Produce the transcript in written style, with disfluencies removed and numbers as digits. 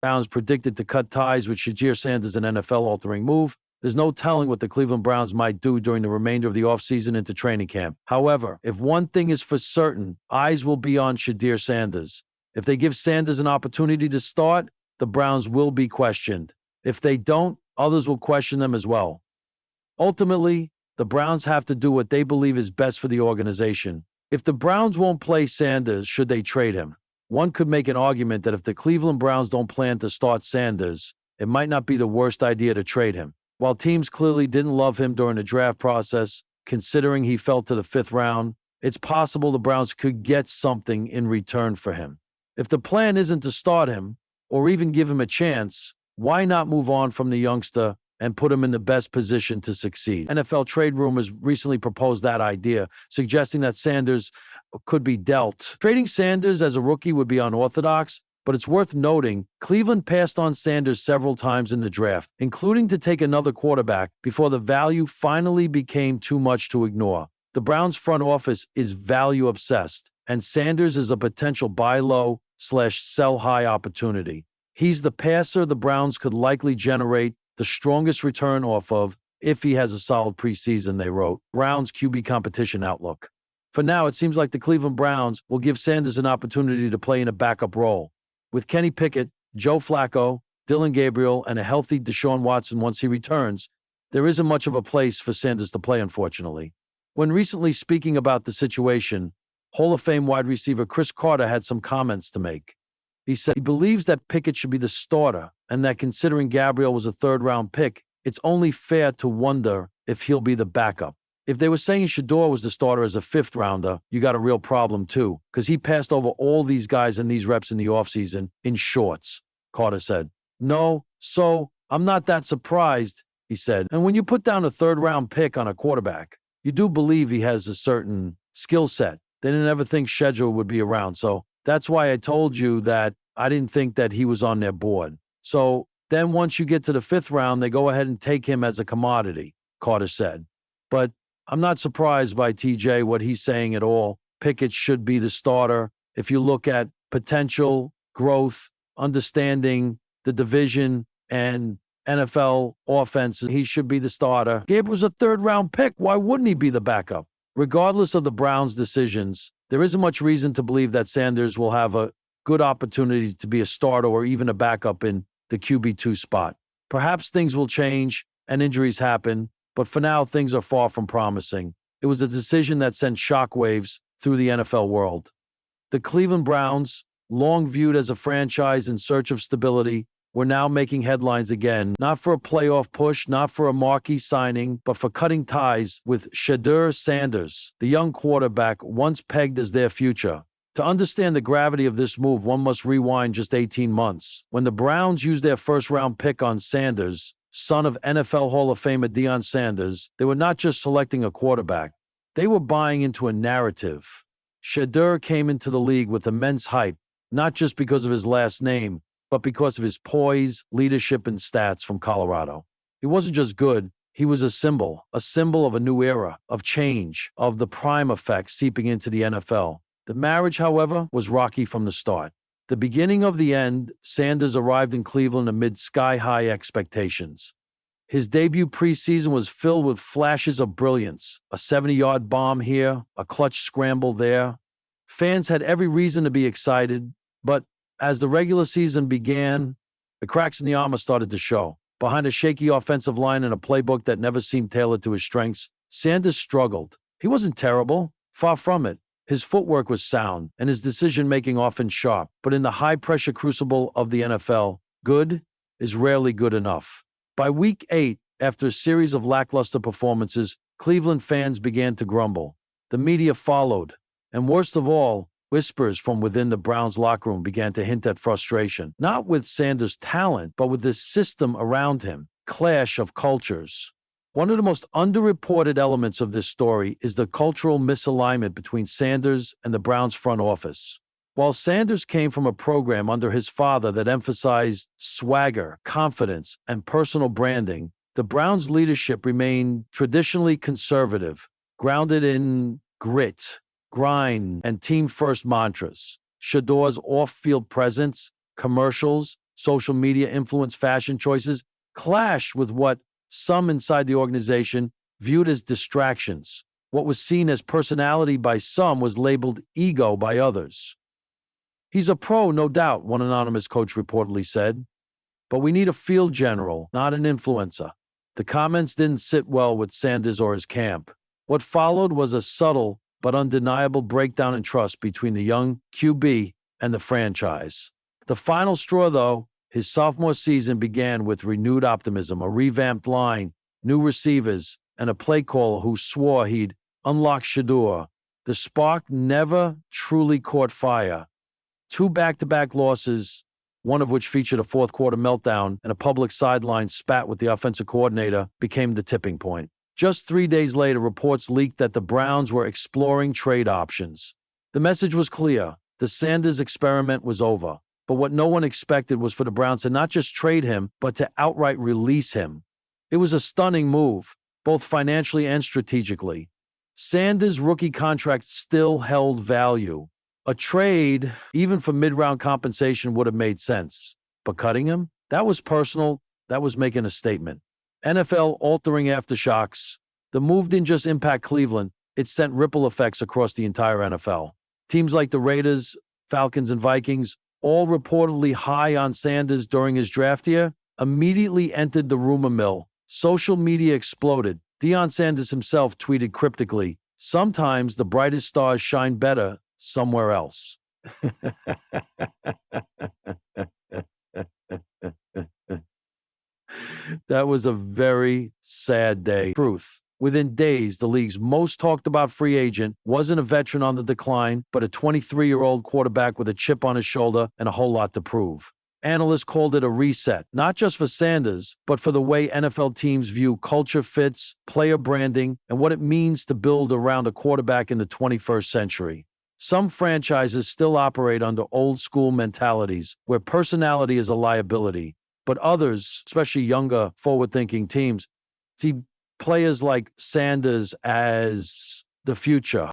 Browns predicted to cut ties with Shedeur Sanders, an NFL-altering move. There's no telling what the Cleveland Browns might do during the remainder of the offseason into training camp. However, if one thing is for certain, eyes will be on Shedeur Sanders. If they give Sanders an opportunity to start, the Browns will be questioned. If they don't, others will question them as well. Ultimately, the Browns have to do what they believe is best for the organization. If the Browns won't play Sanders, should they trade him? One could make an argument that if the Cleveland Browns don't plan to start Sanders, it might not be the worst idea to trade him. While teams clearly didn't love him during the draft process, considering he fell to the 5th round, it's possible the Browns could get something in return for him. If the plan isn't to start him, or even give him a chance, why not move on from the youngster and put him in the best position to succeed? NFL trade rumors recently proposed that idea, suggesting that Sanders could be dealt. Trading Sanders as a rookie would be unorthodox, but it's worth noting Cleveland passed on Sanders several times in the draft, including to take another quarterback before the value finally became too much to ignore. The Browns front office is value obsessed, and Sanders is a potential buy low / sell high opportunity. He's the passer the Browns could likely generate the strongest return off of if he has a solid preseason, they wrote. Browns QB competition outlook. For now, it seems like the Cleveland Browns will give Sanders an opportunity to play in a backup role. With Kenny Pickett, Joe Flacco, Dylan Gabriel, and a healthy Deshaun Watson once he returns, there isn't much of a place for Sanders to play, unfortunately. When recently speaking about the situation, Hall of Fame wide receiver Chris Carter had some comments to make. He said he believes that Pickett should be the starter and that considering Gabriel was a 3rd-round pick, it's only fair to wonder if he'll be the backup. If they were saying Shedeur was the starter as a 5th-rounder, you got a real problem too, because he passed over all these guys and these reps in the offseason in shorts, Carter said. No, so I'm not that surprised, he said. And when you put down a 3rd-round pick on a quarterback, you do believe he has a certain skill set. They didn't ever think Shedeur would be around, so that's why I told you that I didn't think that he was on their board. So then once you get to the 5th round, they go ahead and take him as a commodity, Carter said. But I'm not surprised by TJ, what he's saying at all. Pickett should be the starter. If you look at potential, growth, understanding the division, and NFL offense, he should be the starter. Gabe was a 3rd-round pick. Why wouldn't he be the backup? Regardless of the Browns' decisions, there isn't much reason to believe that Sanders will have a good opportunity to be a starter or even a backup in the QB2 spot. Perhaps things will change and injuries happen, but for now, things are far from promising. It was a decision that sent shockwaves through the NFL world. The Cleveland Browns, long viewed as a franchise in search of stability, were now making headlines again, not for a playoff push, not for a marquee signing, but for cutting ties with Shedeur Sanders, the young quarterback once pegged as their future. To understand the gravity of this move, one must rewind just 18 months. When the Browns used their 1st-round pick on Sanders, son of NFL Hall of Famer Deion Sanders, they were not just selecting a quarterback. They were buying into a narrative. Shedeur came into the league with immense hype, not just because of his last name, but because of his poise, leadership, and stats from Colorado. He wasn't just good, he was a symbol of a new era, of change, of the prime effect seeping into the NFL. The marriage, however, was rocky from the start. The beginning of the end, Sanders arrived in Cleveland amid sky-high expectations. His debut preseason was filled with flashes of brilliance, a 70-yard bomb here, a clutch scramble there. Fans had every reason to be excited, but as the regular season began, the cracks in the armor started to show. Behind a shaky offensive line and a playbook that never seemed tailored to his strengths, Sanders struggled. He wasn't terrible, far from it. His footwork was sound, and his decision-making often sharp. But in the high-pressure crucible of the NFL, good is rarely good enough. By week 8, after a series of lackluster performances, Cleveland fans began to grumble. The media followed, and worst of all, whispers from within the Browns locker room began to hint at frustration, not with Sanders' talent, but with the system around him. Clash of cultures. One of the most underreported elements of this story is the cultural misalignment between Sanders and the Browns front office. While Sanders came from a program under his father that emphasized swagger, confidence, and personal branding, the Browns' leadership remained traditionally conservative, grounded in grit, grind, and team-first mantras. Shedeur's off-field presence, commercials, social media influenced fashion choices clashed with what some inside the organization viewed as distractions. What was seen as personality by some was labeled ego by others. He's a pro, no doubt, one anonymous coach reportedly said, but we need a field general, not an influencer. The comments didn't sit well with Sanders or his camp. What followed was a subtle but undeniable breakdown in trust between the young QB and the franchise. The final straw, though, his sophomore season began with renewed optimism, a revamped line, new receivers, and a play caller who swore he'd unlock Shedeur. The spark never truly caught fire. 2 back-to-back losses, one of which featured a fourth-quarter meltdown and a public sideline spat with the offensive coordinator, became the tipping point. Just 3 days later, reports leaked that the Browns were exploring trade options. The message was clear. The Sanders experiment was over. But what no one expected was for the Browns to not just trade him, but to outright release him. It was a stunning move, both financially and strategically. Sanders' rookie contract still held value. A trade, even for mid-round compensation, would have made sense. But cutting him? That was personal. That was making a statement. NFL altering aftershocks. The move didn't just impact Cleveland. It sent ripple effects across the entire NFL. Teams like the Raiders, Falcons, and Vikings, all reportedly high on Sanders during his draft year, immediately entered the rumor mill. Social media exploded. Deion Sanders himself tweeted cryptically, "Sometimes the brightest stars shine better somewhere else." That was a very sad day. Truth. Within days, the league's most talked about free agent wasn't a veteran on the decline, but a 23-year-old quarterback with a chip on his shoulder and a whole lot to prove. Analysts called it a reset, not just for Sanders, but for the way NFL teams view culture fits, player branding, and what it means to build around a quarterback in the 21st century. Some franchises still operate under old-school mentalities where personality is a liability, but others, especially younger, forward-thinking teams, see players like Sanders as the future.